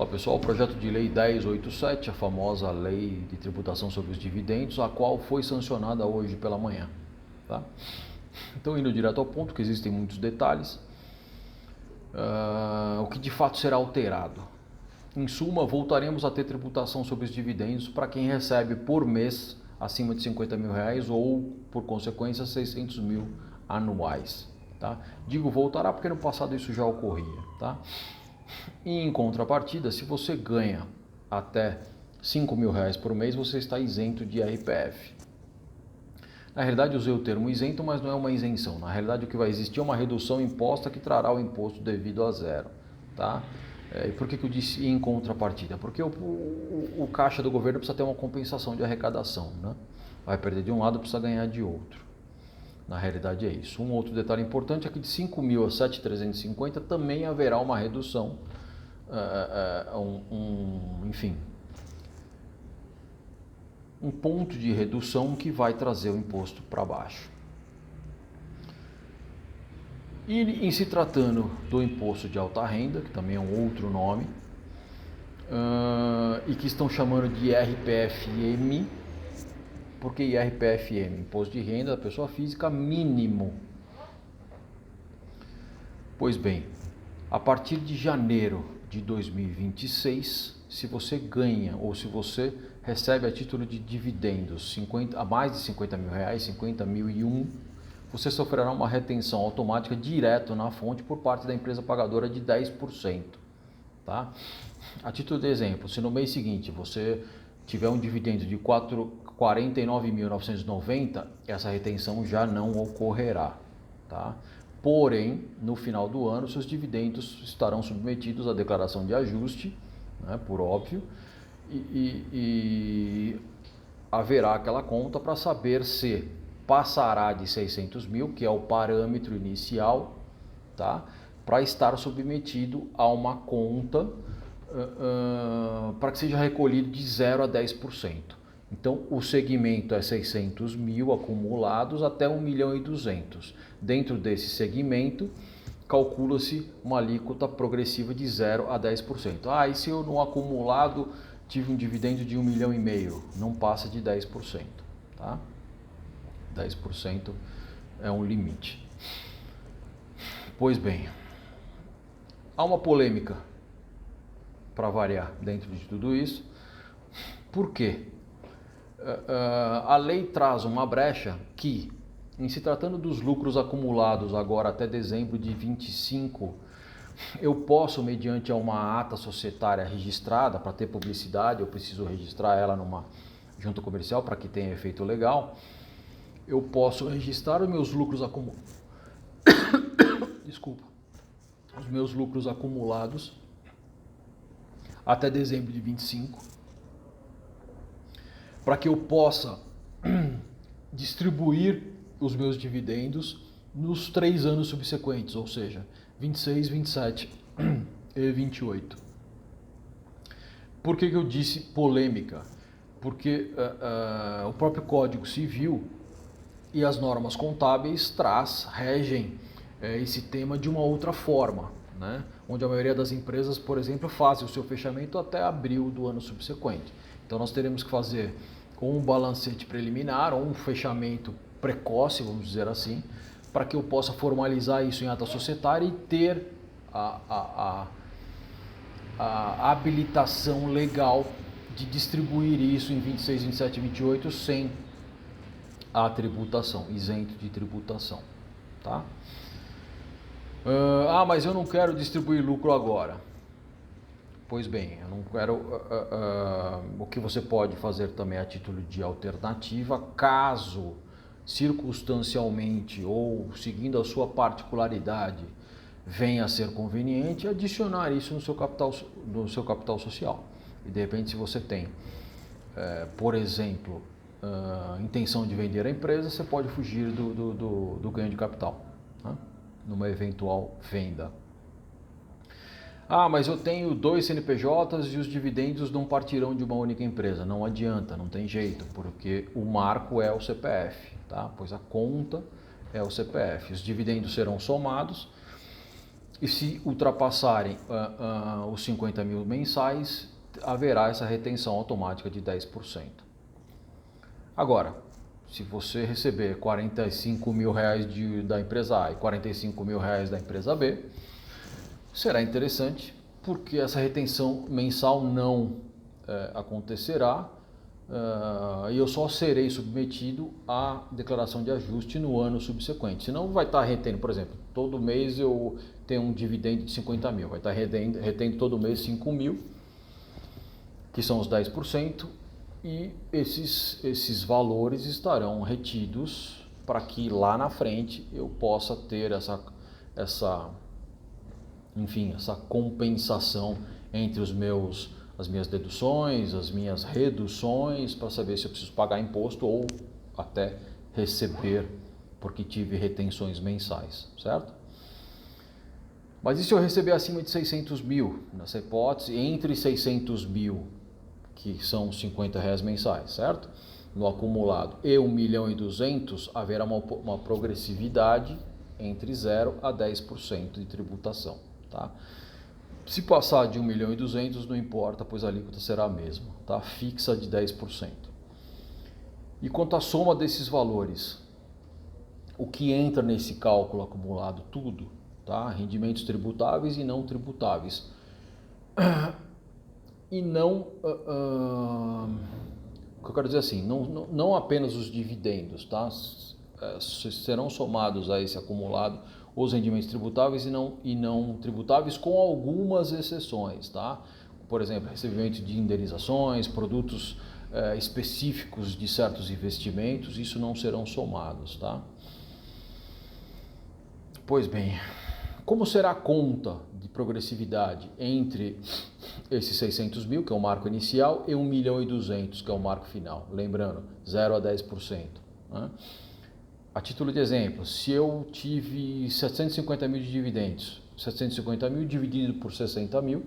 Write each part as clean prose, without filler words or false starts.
Olá pessoal, o projeto de lei 1087, a famosa lei de tributação sobre os dividendos, a qual foi sancionada hoje pela manhã. Tá? Então, indo direto ao ponto, que existem muitos detalhes, o que de fato será alterado. Em suma, voltaremos a ter tributação sobre os dividendos para quem recebe por mês acima de R$50 mil ou, por consequência, 600 mil anuais. Tá? Digo voltará porque no passado isso já ocorria. Tá? E em contrapartida, se você ganha até R$5 mil por mês, você está isento de IRPF. Na realidade, usei o termo isento, mas não é uma isenção. Na realidade, o que vai existir é uma redução imposta que trará o imposto devido a zero. Tá? E por que eu disse em contrapartida? Porque o caixa do governo precisa ter uma compensação de arrecadação. Né? Vai perder de um lado, precisa ganhar de outro. Na realidade é isso. Um outro detalhe importante é que de 5 mil a 7.350 também haverá uma redução, enfim, um ponto de redução que vai trazer o imposto para baixo. E em se tratando do imposto de alta renda, que também é um outro nome, e que estão chamando de IRPF-M, porque IRPF-M, Imposto de Renda da Pessoa Física Mínimo. Pois bem, a partir de janeiro de 2026, se você ganha ou se você recebe a título de dividendos a mais de R$50 mil, 50.001, você sofrerá uma retenção automática direto na fonte por parte da empresa pagadora de 10%. Tá? A título de exemplo, se no mês seguinte você tiver um dividendo de 49.990, essa retenção já não ocorrerá. Tá? Porém, no final do ano, seus dividendos estarão submetidos à declaração de ajuste, né, por óbvio, e haverá aquela conta para saber se passará de 600 mil, que é o parâmetro inicial, tá, para estar submetido a uma conta para que seja recolhido de 0 a 10%. Então, o segmento é 600 mil acumulados até 1.200.000. Dentro desse segmento, calcula-se uma alíquota progressiva de 0 a 10%. E se eu no acumulado tive um dividendo de 1,5 milhão? Não passa de 10%. Tá? 10% é um limite. Pois bem, há uma polêmica para variar dentro de tudo isso. Por quê? A lei traz uma brecha que, em se tratando dos lucros acumulados agora até dezembro de 25, eu posso, mediante uma ata societária registrada, para ter publicidade, eu preciso registrar ela numa junta comercial para que tenha efeito legal, eu posso registrar os meus lucros acumulados. Desculpa. Os meus lucros acumulados até dezembro de 25, para que eu possa distribuir os meus dividendos nos 3 anos subsequentes, ou seja, 26, 27 e 28. Por que eu disse polêmica? Porque o próprio Código Civil e as normas contábeis regem esse tema de uma outra forma, né? Onde a maioria das empresas, por exemplo, fazem o seu fechamento até abril do ano subsequente. Então nós teremos que fazer ou um balancete preliminar ou um fechamento precoce, vamos dizer assim, para que eu possa formalizar isso em ata societária e ter a habilitação legal de distribuir isso em 26, 27 e 28 sem a tributação, isento de tributação. Tá? Mas eu não quero distribuir lucro agora. Pois bem, eu não quero. O que você pode fazer também a título de alternativa, caso circunstancialmente ou seguindo a sua particularidade venha a ser conveniente, adicionar isso no seu capital social. E de repente, se você tem, por exemplo, intenção de vender a empresa, você pode fugir do ganho de capital, né? Numa eventual venda. Mas eu tenho 2 CNPJs e os dividendos não partirão de uma única empresa. Não adianta, não tem jeito, porque o marco é o CPF, tá? Pois a conta é o CPF. Os dividendos serão somados E se ultrapassarem os 50 mil mensais, haverá essa retenção automática de 10%. Agora, se você receber 45 mil reais da empresa A e 45 mil reais da empresa B, será interessante porque essa retenção mensal não acontecerá e eu só serei submetido à declaração de ajuste no ano subsequente. Senão vai estar retendo, por exemplo, todo mês eu tenho um dividendo de 50 mil, vai estar retendo todo mês 5 mil, que são os 10%, e esses valores estarão retidos para que lá na frente eu possa ter essa compensação entre as minhas deduções, as minhas reduções, para saber se eu preciso pagar imposto ou até receber porque tive retenções mensais, certo? Mas e se eu receber acima de 600 mil? Nessa hipótese, entre 600 mil, que são 50 reais mensais, certo? No acumulado, e 1.200.000, haverá uma progressividade entre 0 a 10% de tributação, tá? Se passar de 1.200.000, não importa, pois a alíquota será a mesma, tá? Fixa de 10%. E quanto à soma desses valores, o que entra nesse cálculo acumulado? Tudo, tá? Rendimentos tributáveis e não tributáveis. E não, o que eu quero dizer assim, não apenas os dividendos, tá? Serão somados a esse acumulado os rendimentos tributáveis e não tributáveis, com algumas exceções, tá? Por exemplo, recebimento de indenizações, produtos específicos de certos investimentos, isso não serão somados, tá? Pois bem, como será a conta de progressividade entre esses 600 mil, que é o marco inicial, e 1.200.000, que é o marco final? Lembrando, 0 a 10%. Né? A título de exemplo, se eu tive 750 mil de dividendos, 750 mil dividido por 60 mil,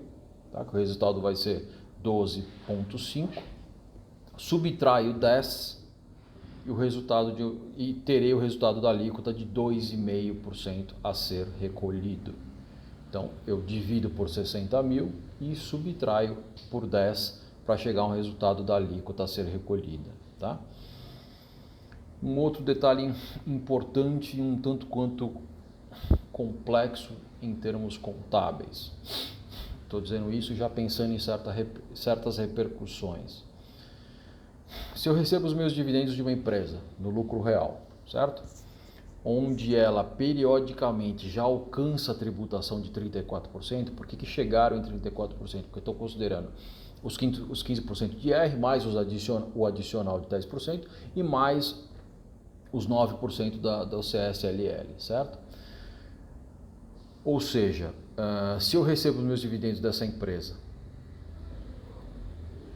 tá? Que o resultado vai ser 12,5, subtraio 10 e terei o resultado da alíquota de 2,5% a ser recolhido. Então, eu divido por 60 mil e subtraio por 10 para chegar a um resultado da alíquota a ser recolhida, tá? Um outro detalhe importante e um tanto quanto complexo em termos contábeis. Estou dizendo isso já pensando em certas repercussões. Se eu recebo os meus dividendos de uma empresa no lucro real, certo? Onde ela periodicamente já alcança a tributação de 34%, por que chegaram em 34%? Porque eu estou considerando os 15% de IR, mais o adicional de 10% e mais os 9% da CSLL, certo? Ou seja, se eu recebo os meus dividendos dessa empresa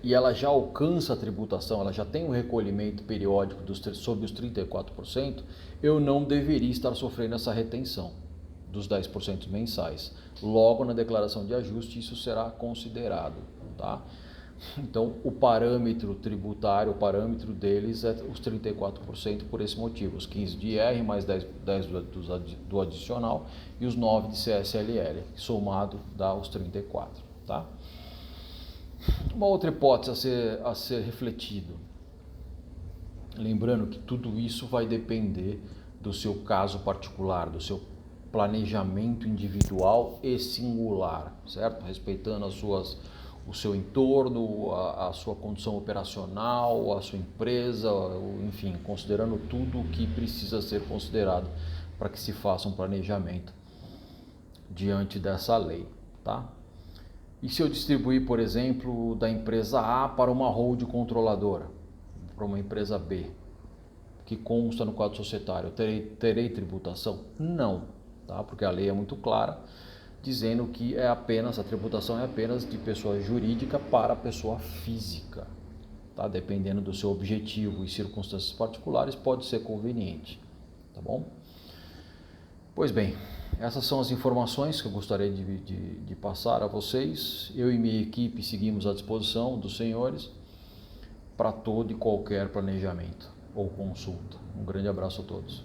e ela já alcança a tributação, ela já tem um recolhimento periódico sobre os 34%, eu não deveria estar sofrendo essa retenção dos 10% mensais. Logo, na declaração de ajuste, isso será considerado, tá? Então, o parâmetro tributário, o parâmetro deles é os 34% por esse motivo, os 15 de IR mais 10 do adicional e os 9 de CSLL, somado dá os 34, tá? Uma outra hipótese a ser refletido, lembrando que tudo isso vai depender do seu caso particular, do seu planejamento individual e singular, certo? Respeitando o seu entorno, a sua condição operacional, a sua empresa, enfim, considerando tudo o que precisa ser considerado para que se faça um planejamento diante dessa lei, tá? E se eu distribuir, por exemplo, da empresa A para uma holding controladora, para uma empresa B, que consta no quadro societário, terei tributação? Não, tá? Porque a lei é muito clara, dizendo que a tributação é apenas de pessoa jurídica para pessoa física, tá? Dependendo do seu objetivo e circunstâncias particulares, pode ser conveniente, tá bom? Pois bem, essas são as informações que eu gostaria de passar a vocês. Eu e minha equipe seguimos à disposição dos senhores para todo e qualquer planejamento ou consulta. Um grande abraço a todos.